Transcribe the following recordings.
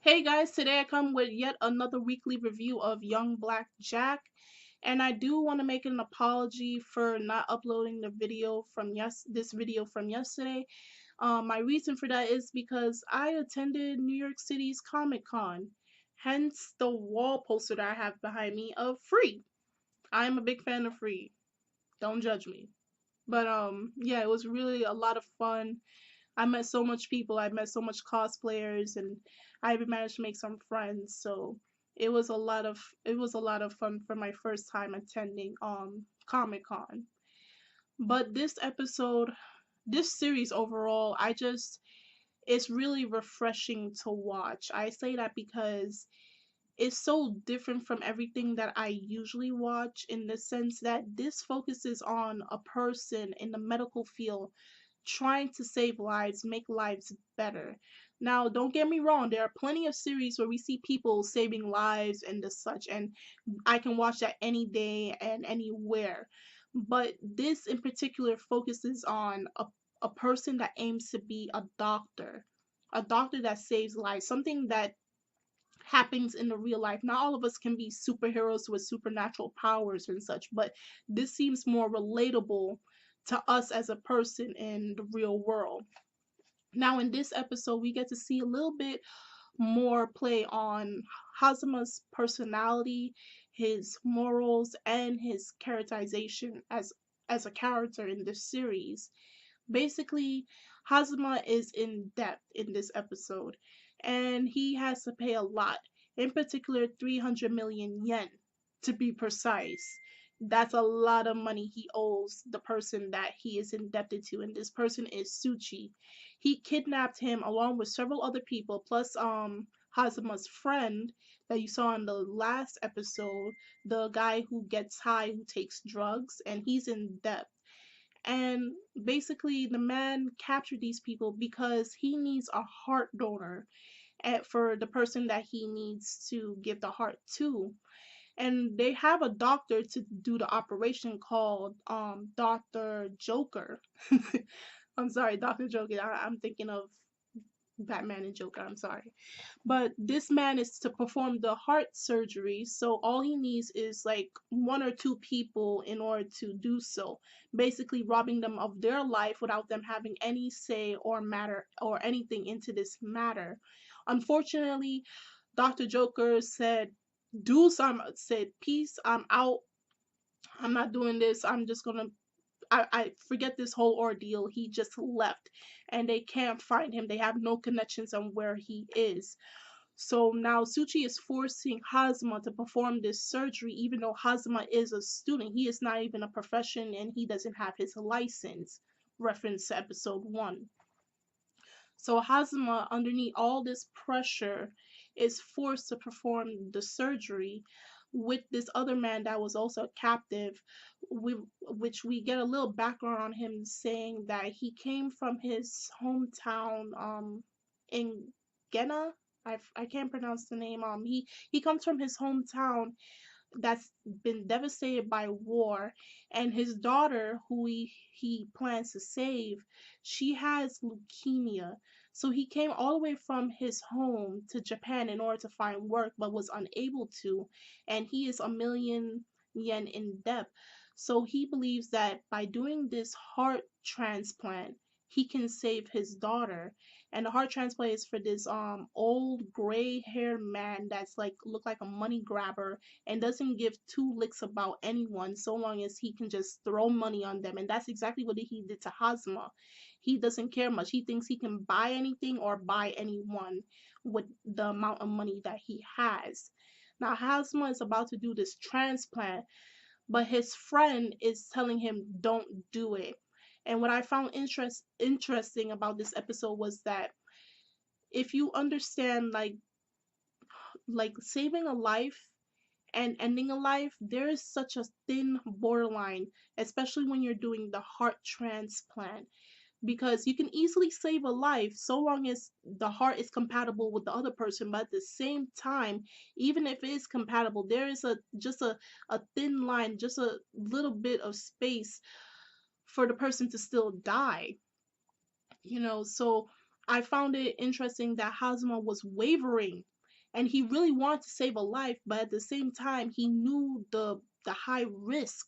Hey guys, today I come with yet another weekly review of Young Black Jack, and I do want to make an apology for not uploading the video from this video from yesterday. My reason for that is because I attended New York City's Comic Con, hence the wall poster that I have behind me of Free. I'm a big fan of Free. Don't judge me. But yeah, it was really a lot of fun. I met so much people. I met so much cosplayers, and I even managed to make some friends. So it was a lot of fun for my first time attending Comic Con. But this series overall, it's really refreshing to watch. I say that because it's so different from everything that I usually watch in the sense that this focuses on a person in the medical field trying to save lives, make lives better. Now, don't get me wrong, there are plenty of series where we see people saving lives and the such, and I can watch that any day and anywhere. But this in particular focuses on a person that aims to be a doctor that saves lives, something that happens in the real life. Not all of us can be superheroes with supernatural powers and such, but this seems more relatable to us as a person in the real world. Now, in this episode, we get to see a little bit more play on Hazama's personality, his morals, and his characterization as a character in this series. Basically, Hazama is in debt in this episode, and he has to pay a lot, in particular 300 million yen to be precise. That's a lot of money he owes the person that he is indebted to, and this person is Suchi. He kidnapped him along with several other people, plus Hazama's friend that you saw in the last episode, the guy who gets high, who takes drugs, and he's in debt. And basically, the man captured these people because he needs a heart donor for the person that he needs to give the heart to. And they have a doctor to do the operation called Dr. Joker. I'm sorry, Dr. Joker. I'm thinking of Batman and Joker. I'm sorry. But this man is to perform the heart surgery, so all he needs is like one or two people in order to do so, basically robbing them of their life without them having any say or matter or anything into this matter. Unfortunately, Dr. Joker said, peace, I'm out. I'm not doing this. I'm just gonna I forget this whole ordeal. He just left and they can't find him. They have no connections on where he is. So now Suchi is forcing Hazama to perform this surgery, even though Hazama is a student. He is not even a profession and he doesn't have his license. Reference to episode 1. So Hazama, underneath all this pressure, is forced to perform the surgery with this other man that was also a captive, which we get a little background on him saying that he came from his hometown in Gena. I can't pronounce the name. He comes from his hometown that's been devastated by war, and his daughter who he plans to save, she has leukemia. So he came all the way from his home to Japan in order to find work but was unable to, and he is a million yen in debt. So he believes that by doing this heart transplant he can save his daughter. And the heart transplant is for this old gray haired man that's like look like a money grabber and doesn't give two licks about anyone so long as he can just throw money on them. And that's exactly what he did to Hazama. He doesn't care much. He thinks he can buy anything or buy anyone with the amount of money that he has. Now, Hazama is about to do this transplant, but his friend is telling him, don't do it. And what I found interesting about this episode was that if you understand like saving a life and ending a life, there is such a thin borderline, especially when you're doing the heart transplant, because you can easily save a life so long as the heart is compatible with the other person. But at the same time, even if it is compatible, there is a thin line, just a little bit of space for the person to still die. So I found it interesting that Hazama was wavering and he really wanted to save a life, but at the same time he knew the high risk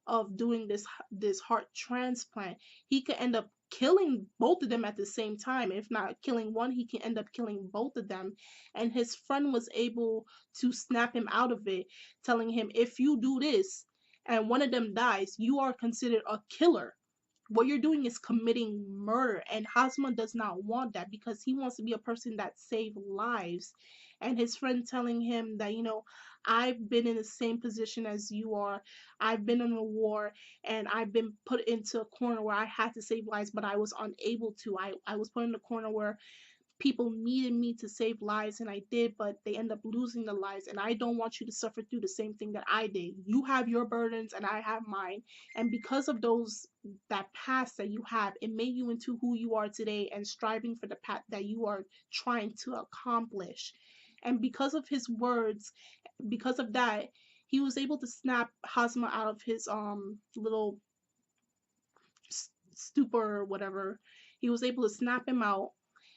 of doing this heart transplant. He could end up killing both of them at the same time. If not killing one, he can end up killing both of them. And his friend was able to snap him out of it, telling him, if you do this and one of them dies, you are considered a killer. What you're doing is committing murder, and Hazama does not want that because he wants to be a person that save lives. And his friend telling him that, I've been in the same position as you are. I've been in a war, and I've been put into a corner where I had to save lives, but I was unable to. I was put in a corner where people needed me to save lives, and I did, but they end up losing the lives, and I don't want you to suffer through the same thing that I did. You have your burdens and I have mine, and because of those, that past that you have, it made you into who you are today and striving for the path that you are trying to accomplish. And because of his words, because of that, he was able to snap Hazma out of his little stupor or whatever. He was able to snap him out.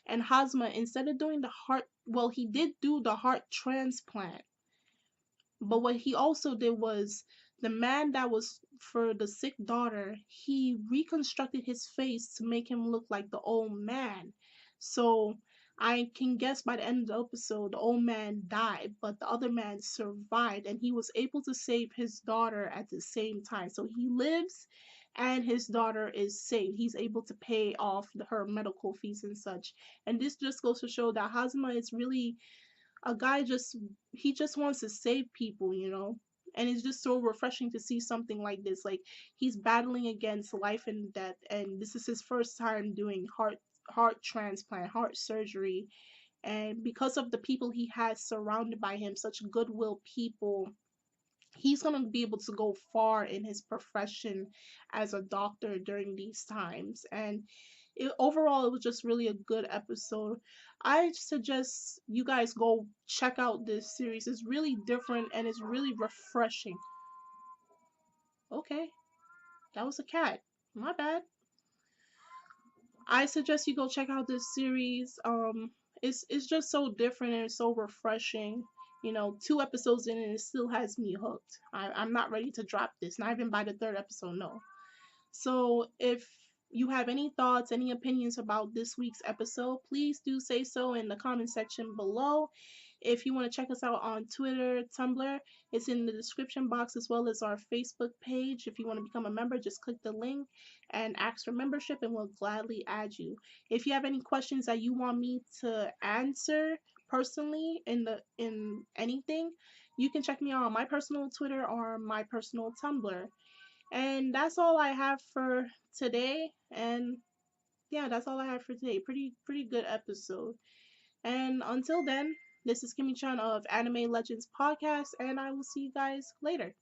And Hazma, instead of doing the heart, well, he did do the heart transplant. But what he also did was the man that was for the sick daughter, he reconstructed his face to make him look like the old man. So I can guess by the end of the episode, the old man died, but the other man survived and he was able to save his daughter at the same time. So he lives and his daughter is saved. He's able to pay off her medical fees and such. And this just goes to show that Hazama is really a guy, just he just wants to save people. And it's just so refreshing to see something like this. Like, he's battling against life and death, and this is his first time doing heart transplant, heart surgery. And because of the people he has surrounded by him, such goodwill people, he's going to be able to go far in his profession as a doctor during these times. And overall, it was just really a good episode. I suggest you guys go check out this series. It's really different and it's really refreshing. Okay, that was a cat. My bad. I suggest you go check out this series. It's just so different and so refreshing. 2 episodes in and it still has me hooked. I'm not ready to drop this. Not even by the third episode, no. So if you have any thoughts, any opinions about this week's episode, please do say so in the comment section below. If you want to check us out on Twitter, Tumblr, it's in the description box, as well as our Facebook page. If you want to become a member, just click the link and ask for membership and we'll gladly add you. If you have any questions that you want me to answer personally in anything, you can check me out on my personal Twitter or my personal Tumblr. And that's all I have for today. And yeah, that's all I have for today. Pretty good episode. And until then, this is Kimmy Chan of Anime Legends Podcast, and I will see you guys later.